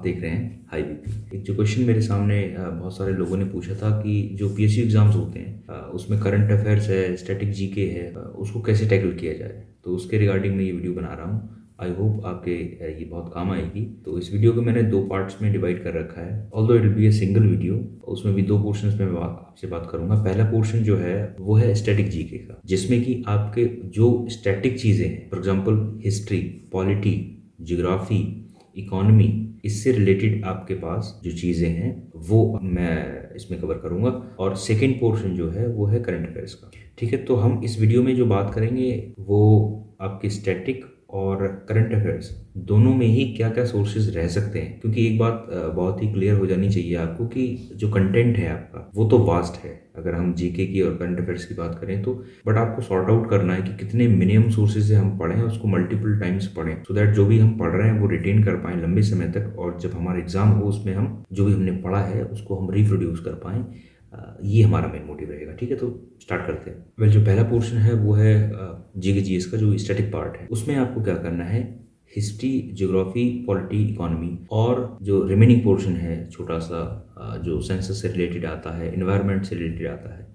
देख रहे हैं हाई बीपी। एक जो क्वेश्चन मेरे सामने बहुत सारे लोगों ने पूछा था कि जो पीएसयू एग्जाम्स होते हैं उसमें करंट अफेयर्स है, स्टैटिक जीके है, उसको कैसे टैकल किया जाए। तो उसके रिगार्डिंग मैं ये वीडियो बना रहा हूँ। आई होप आपके ये बहुत काम आएगी। तो इस वीडियो को मैंने 2 पार्ट्स में डिवाइड कर रखा है, although it will be a single video. उसमें भी 2 पोर्शंस में मैं आपसे बात करूंगा। पहला पोर्शन जो है वो है स्टैटिक जीके का, जिसमें कि आपके जो स्टैटिक चीज़ें हैं, for example history, polity, geography, economy, इससे रिलेटेड आपके पास जो चीज़ें हैं वो मैं इसमें कवर करूंगा। और सेकेंड पोर्शन जो है वो है करंट अफेयर्स का। ठीक है, तो हम इस वीडियो में जो बात करेंगे वो आपके स्टैटिक और करंट अफेयर्स दोनों में ही क्या क्या सोर्सेज रह सकते हैं। क्योंकि एक बात बहुत ही क्लियर हो जानी चाहिए आपको कि जो कंटेंट है आपका वो तो वास्ट है, अगर हम जीके की और करंट अफेयर्स की बात करें तो। बट आपको सॉर्ट आउट करना है कि कितने मिनिमम सोर्सेज से हम पढ़ें, उसको मल्टीपल टाइम्स पढ़ें, सो दैट जो भी हम पढ़ रहे हैं वो रिटेन कर पाएं लंबे समय तक, और जब हमारा एग्जाम हो उसमें हम जो भी हमने पढ़ा है उसको हम रिप्रोड्यूस कर पाएं। ये हमारा मेन मोटिव रहेगा। ठीक है, तो स्टार्ट करते हैं। वेल, जो पहला पोर्शन है वो है जीके जीएस का जो स्टैटिक पार्ट है। उसमें आपको क्या करना है, हिस्ट्री, ज्योग्राफी, पॉलिटी, इकोनॉमी, और जो रिमेनिंग पोर्शन है छोटा सा जो सेंसस से रिलेटेड आता है, इन्वायरमेंट से रिलेटेड आता है,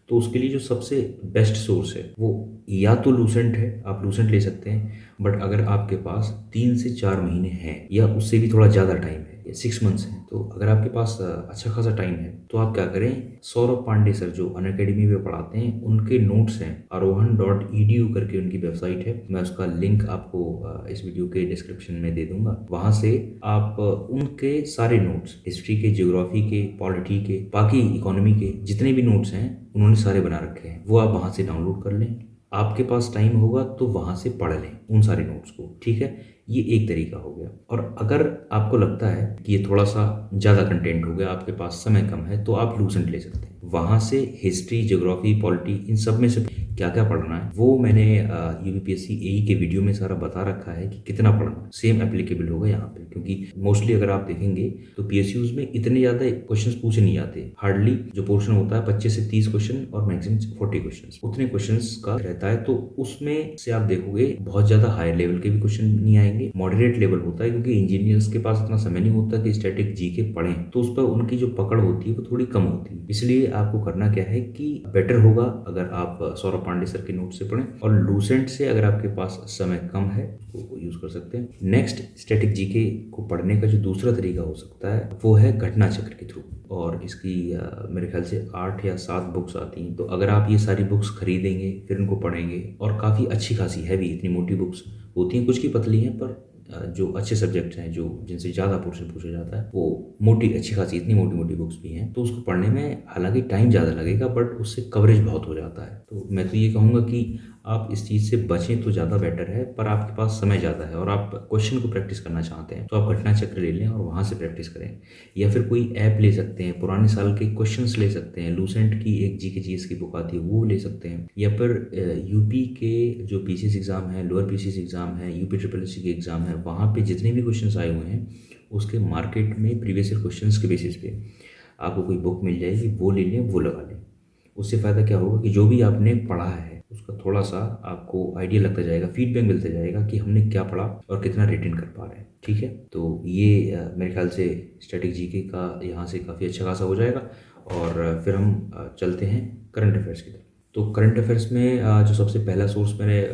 तो उसके लिए जो सबसे बेस्ट सोर्स है वो या तो लूसेंट है, आप लूसेंट ले सकते हैं। बट अगर आपके पास 3 से 4 महीने हैं या उससे भी थोड़ा ज़्यादा टाइम है या 6 मंथ्स है, तो अगर आपके पास अच्छा खासा टाइम है तो आप क्या करें, सौरभ पांडे सर जो अनअकैडमी में पढ़ाते हैं उनके नोट्स हैं, arohan.edu करके उनकी वेबसाइट है, मैं उसका लिंक आपको इस वीडियो के डिस्क्रिप्शन में दे दूंगा। वहां से आप उनके सारे नोट्स, हिस्ट्री के, ज्योग्राफी के, पॉलिटी के, बाकी इकोनॉमी के जितने भी नोट्स हैं उन्होंने सारे बना रखे हैं, वो आप वहां से डाउनलोड कर लें। आपके पास टाइम होगा तो वहां से पढ़ लें उन सारे नोट्स को। ठीक है, ये एक तरीका हो गया। और अगर आपको लगता है कि ये थोड़ा सा ज़्यादा कंटेंट हो गया, आपके पास समय कम है, तो आप लूसेंट ले सकते हैं। वहां से हिस्ट्री, ज्योग्राफी, पॉलिटी, इन सब में से क्या क्या पढ़ना है वो मैंने यूपीपीएससी एई के वीडियो में सारा बता रखा है कि कितना पढ़ना। सेम एप्लीकेबल होगा यहाँ पे, क्योंकि मोस्टली अगर आप देखेंगे तो पीएसयूज में इतने ज़्यादा क्वेश्चंस पूछे नहीं जाते। हार्डली जो पोर्शन होता है 25 से 30 क्वेश्चन और मैक्सिमम 40 क्वेश्चन, उतने क्वेश्चंस का रहता है। तो उसमें से आप देखोगे बहुत ज़्यादा हाई लेवल के भी क्वेश्चन नहीं आएंगे, मॉडरेट लेवल होता है, क्योंकि इंजीनियर्स के पास इतना समय नहीं होता कि स्टैटिक जीके पढ़ें, तो उस पर उनकी जो पकड़ होती है वो थोड़ी कम होती है। इसलिए आपको करना क्या है कि बेटर होगा अगर आप सौरभ पांडे सर के नोट से पढ़ें, और लूसेंट से अगर आपके पास समय कम है तो यूज कर सकते हैं। नेक्स्ट, स्टैटिक जीके को पढ़ने का जो दूसरा तरीका हो सकता है वो है घटना चक्र के थ्रू, और इसकी मेरे ख्याल से 8 या 7 बुक्स आती हैं। तो अगर आप ये सारी बुक्स खरीदेंगे फिर इनको पढ़ेंगे, और काफ़ी अच्छी खासी हैवी, इतनी मोटी बुक्स होती हैं, कुछ की पतली हैं, पर जो अच्छे सब्जेक्ट्स हैं, जो जिनसे ज़्यादा पोर्शन पूछा जाता है, वो मोटी अच्छी खासी इतनी मोटी मोटी बुक्स भी हैं। तो उसको पढ़ने में हालांकि टाइम ज़्यादा लगेगा, बट उससे कवरेज बहुत हो जाता है। तो मैं तो ये कहूँगा कि आप इस चीज़ से बचें तो ज़्यादा बेटर है, पर आपके पास समय ज़्यादा है और आप क्वेश्चन को प्रैक्टिस करना चाहते हैं तो आप घटना चक्र ले लें और वहाँ से प्रैक्टिस करें। या फिर कोई ऐप ले सकते हैं, पुराने साल के क्वेश्चंस ले सकते हैं, लूसेंट की एक जीके जीएस की बुक आती है वो ले सकते हैं। या फिर यूपी के जो पीसीएस एग्जाम है, लोअर पीसीएस एग्जाम है, यूपी ट्रिपल एससी के एग्जाम है, वहाँ पे जितने भी क्वेश्चंस आए हुए हैं उसके मार्केट में प्रीवियस ईयर क्वेश्चंस के बेसिस पे आपको कोई बुक मिल जाएगी, वो ले लें, वो लगा लें। उससे फ़ायदा क्या होगा कि जो भी आपने पढ़ा है उसका थोड़ा सा आपको आइडिया लगता जाएगा, फीडबैक मिलता जाएगा कि हमने क्या पढ़ा और कितना रिटेन कर पा रहे हैं। ठीक है, तो ये मेरे ख्याल से स्टैटिक जीके का यहाँ से काफ़ी अच्छा खासा हो जाएगा। और फिर हम चलते हैं करंट अफेयर्स की तरफ। तो करंट अफेयर्स में जो सबसे पहला सोर्स मैंने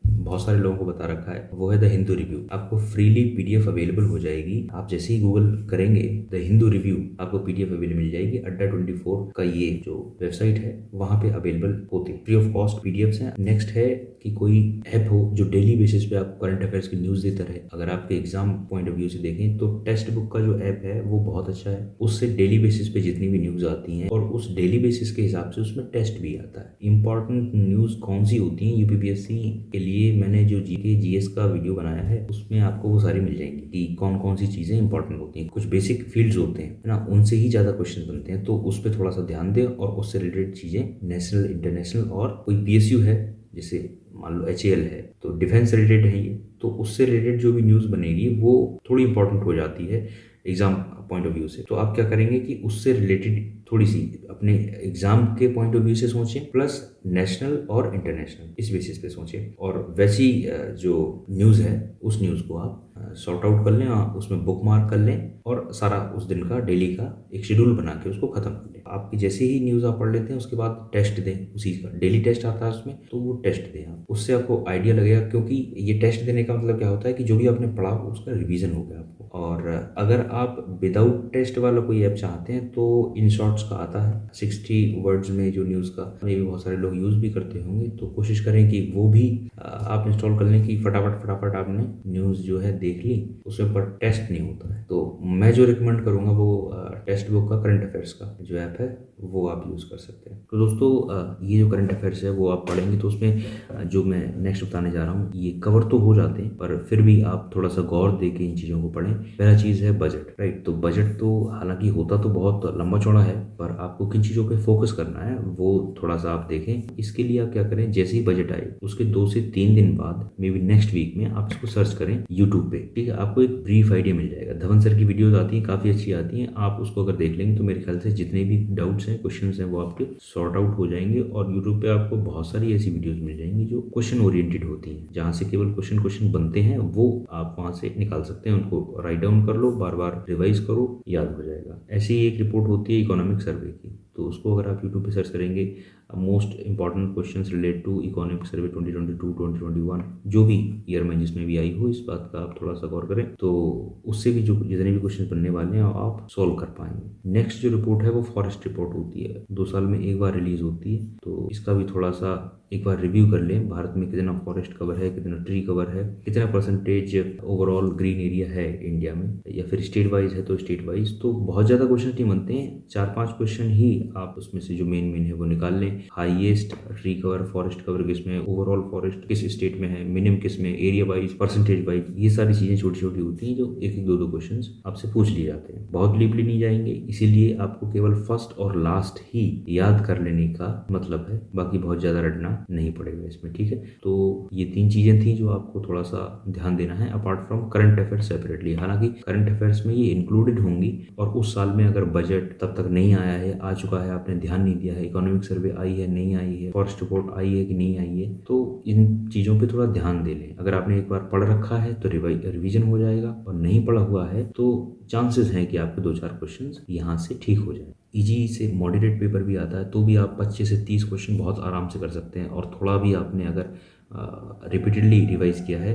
बहुत सारे लोगों को बता रखा है वो है द हिंदू रिव्यू। आपको फ्रीली पीडीएफ अवेलेबल हो जाएगी। आप जैसे ही गूगल करेंगे द हिंदू रिव्यू, आपको पीडीएफ अवेलेबल मिल जाएगी। अड्डा 24 का ये जो वेबसाइट है वहाँ पे अवेलेबल होती है, फ्री ऑफ कॉस्ट पीडीएफ्स हैं। नेक्स्ट है कि कोई ऐप हो जो डेली बेसिस पे आपको करंट अफेयर्स की न्यूज़ देता रहे। अगर आपके एग्जाम पॉइंट ऑफ व्यू से देखें तो टेक्स्ट बुक का जो ऐप है वो बहुत अच्छा है, उससे डेली बेसिस पे जितनी भी न्यूज़ आती हैं और उस डेली बेसिस के हिसाब से उसमें टेस्ट भी आता है। इंपॉर्टेंट न्यूज़ कौन सी होती हैं यूपीपीएससी के लिए, मैंने जो जीके जीएस का वीडियो बनाया है उसमें आपको वो सारी मिल जाएंगी कि कौन कौन सी चीज़ें इंपॉर्टेंट होती हैं। कुछ बेसिक फील्ड्स होते हैं है ना, उनसे ही ज़्यादा क्वेश्चन बनते हैं, तो उस पर थोड़ा सा ध्यान दें। और उससे रिलेटेड चीज़ें नेशनल, इंटरनेशनल, और कोई पीएसयू है जैसे मान लो एचएएल है तो डिफेंस रिलेटेड है ये, तो उससे रिलेटेड जो भी न्यूज़ बनेगी वो थोड़ी इंपॉर्टेंट हो जाती है। एग्ज़ाम पॉइंट ऑफ व्यू से, तो आप क्या करेंगे कि उससे रिलेटेड थोड़ी सी अपने एग्ज़ाम के पॉइंट ऑफ व्यू से सोचें, प्लस नेशनल और इंटरनेशनल इस बेसिस पे सोचें, और वैसी जो न्यूज़ है उस न्यूज़ को आप सॉर्ट आउट कर लें, उसमें बुक मार्क कर लें और सारा उस दिन का डेली का एक शेड्यूल बना के उसको ख़त्म कर लें। आपकी जैसे ही न्यूज़ आप पढ़ लेते हैं उसके बाद टेस्ट दें, उसी का डेली टेस्ट आता है उसमें, तो वो टेस्ट दें आप, उससे आपको आइडिया लगेगा, क्योंकि ये टेस्ट देने का मतलब क्या होता है कि जो भी आपने पढ़ा उसका रिवीजन हो गया आपको। और अगर आप विदाउट टेस्ट वाला कोई ऐप चाहते हैं तो इन शॉर्ट्स का आता है 60 वर्ड्स में, जो न्यूज़ का मे भी बहुत सारे लोग यूज़ भी करते होंगे, तो कोशिश करें कि वो भी आप इंस्टॉल कर लें कि फटाफट फटाफट आपने न्यूज़ जो है देख ली, उसमें पर टेस्ट नहीं होता है। तो मैं जो रिकमेंड करूँगा वो टेक्स्ट बुक का करंट अफेयर्स का जो ऐप है वो आप यूज़ कर सकते हैं। तो दोस्तों ये जो करंट अफेयर्स है वो आप पढ़ेंगे तो उसमें जो मैं नेक्स्ट बताने जा रहा हूँ ये कवर तो हो जाते हैं, पर फिर भी आप थोड़ा सा गौर दे के इन चीज़ों को पढ़ें। पहला चीज़ है बजट, राइट। तो बजट तो हालांकि होता तो बहुत लंबा चौड़ा है, पर आपको किन चीज़ों पे फोकस करना है वो थोड़ा सा आप देखें। इसके लिए आप क्या करें, जैसे ही बजट आए उसके 2 से 3 दिन बाद मे बी नेक्स्ट वीक में आप इसको सर्च करें यूट्यूब पे, ठीक है। आपको एक ब्रीफ आइडिया मिल जाएगा। धवन सर की वीडियोज आती हैं, काफ़ी अच्छी आती हैं, आप उसको अगर देख लेंगे तो मेरे ख्याल से जितने भी डाउट्स हैं, क्वेश्चंस हैं, वो आपके सॉर्ट आउट हो जाएंगे। और यूट्यूब पे आपको बहुत सारी ऐसी वीडियोस मिल जाएंगी जो क्वेश्चन ओरिएंटेड होती हैं, जहाँ से केवल क्वेश्चन बनते हैं, वो आप वहाँ से निकाल सकते हैं। उनको राइट डाउन कर लो, बार बार रिवाइज करो, याद हो जाएगा। ऐसी एक रिपोर्ट होती है इकोनॉमिक सर्वे की, तो उसको अगर आप यूट्यूब पे सर्च करेंगे, most important questions relate to economic survey 2022-2021, जो भी ईयर में जिसमें भी आई हो, इस बात का आप थोड़ा सा गौर करें, तो उससे भी जो जितने भी क्वेश्चन बनने वाले हैं आप सॉल्व कर पाएंगे। नेक्स्ट जो रिपोर्ट है वो फॉरेस्ट रिपोर्ट होती है, 2 साल में एक बार रिलीज होती है, तो इसका भी थोड़ा सा एक बार रिव्यू कर लें। भारत में कितना फॉरेस्ट कवर है, कितना ट्री कवर है, कितना परसेंटेज ओवरऑल ग्रीन एरिया है इंडिया में, या फिर स्टेट वाइज है तो स्टेट वाइज। तो बहुत ज़्यादा क्वेश्चन नहीं बनते हैं, 4-5 क्वेश्चन ही आप उसमें से जो मेन है वो निकाल लें। Highest tree cover, forest cover किस में, ओवरऑल फॉरेस्ट किस स्टेट में है, मिनिमम किस में, एरिया वाइज, परसेंटेज वाइज, ये सारी चीज़ें छोटी छोटी होती हैं जो एक एक 2-2 क्वेश्चन आपसे पूछ लिए जाते हैं। बहुत डीपली नहीं जाएंगे, इसीलिए आपको केवल फर्स्ट और लास्ट ही याद कर लेने का मतलब है, बाकी बहुत ज़्यादा रटना नहीं पड़ेगा इसमें, ठीक है। तो ये 3 चीज़ें थी जो आपको थोड़ा सा ध्यान देना है, apart from current affairs separately. हालांकि करंट अफेयर्स में ये इंक्लूडेड होंगी, और उस साल में अगर बजट तब तक नहीं आया है, आ चुका है, आपने ध्यान नहीं दिया है, इकोनॉमिक सर्वे आई है नहीं आई है, फॉरेस्ट रिपोर्ट आई है कि नहीं आई है, तो इन चीज़ों पे थोड़ा ध्यान दे लें। अगर आपने एक बार पढ़ रखा है तो रिवीजन हो जाएगा, और नहीं पढ़ा हुआ है तो चांसेस हैं कि आपके 2-4 क्वेश्चन यहाँ से ठीक हो जाए। इजी से मॉडरेट पेपर भी आता है, तो भी आप 25 से 30 क्वेश्चन बहुत आराम से कर सकते हैं, और थोड़ा भी आपने अगर रिपीटेडली रिवाइज किया है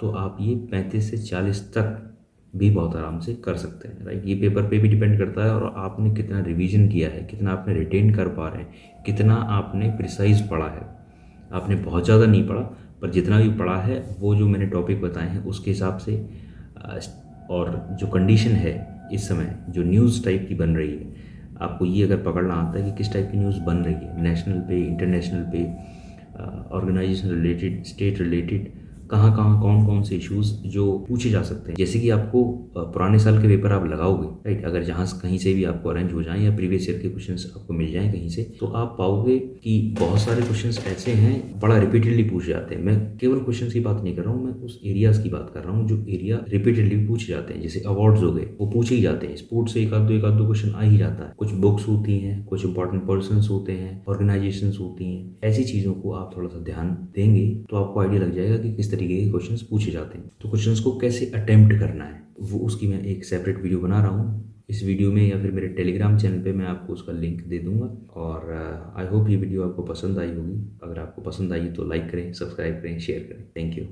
तो आप ये 35 से 40 तक भी बहुत आराम से कर सकते हैं, राइट। ये पेपर पे भी डिपेंड करता है, और आपने कितना रिवीजन किया है, कितना आपने रिटेन कर पा रहे हैं, कितना आपने प्रिसाइज पढ़ा है। आपने बहुत ज़्यादा नहीं पढ़ा, पर जितना भी पढ़ा है वो जो मैंने टॉपिक बताए हैं उसके हिसाब से, और जो कंडीशन है इस समय जो न्यूज़ टाइप की बन रही है, आपको ये अगर पकड़ना आता है कि किस टाइप की न्यूज़ बन रही है, नेशनल पे, इंटरनेशनल पे, ऑर्गेनाइजेशन रिलेटेड, स्टेट रिलेटेड, कहाँ कहाँ कौन कौन से इश्यूज जो पूछे जा सकते हैं। जैसे कि आपको पुराने साल के पेपर आप लगाओगे, राइट, अगर जहाँ कहीं से भी आपको अरेंज हो जाएं या प्रीवियस ईयर के क्वेश्चंस आपको मिल जाएं कहीं से, तो आप पाओगे कि बहुत सारे क्वेश्चंस ऐसे हैं बड़ा रिपीटेडली पूछे जाते हैं। मैं केवल क्वेश्चन की बात नहीं कर रहा हूँ, मैं उस एरियाज की बात कर रहा हूँ जो एरिया रिपीटेडली पूछे जाते हैं। जैसे अवार्ड्स हो गए, वो पूछे ही जाते हैं। स्पोर्ट्स से एक आध दो क्वेश्चन आ ही जाता है। कुछ बुक्स होती हैं, कुछ इंपॉर्टेंट पर्सन होते हैं, ऑर्गेनाइजेशन होती हैं। ऐसी चीज़ों को आप थोड़ा सा ध्यान देंगे तो आपको आइडिया लग जाएगा कि किस तरीके के क्वेश्चंस पूछे जाते हैं। तो क्वेश्चंस को कैसे अटेम्प्ट करना है वो उसकी मैं एक सेपरेट वीडियो बना रहा हूँ। इस वीडियो में या फिर मेरे टेलीग्राम चैनल पे मैं आपको उसका लिंक दे दूंगा। और आई होप ये वीडियो आपको पसंद आई होगी। अगर आपको पसंद आई तो लाइक करें, सब्सक्राइब करें, शेयर करें। Thank you.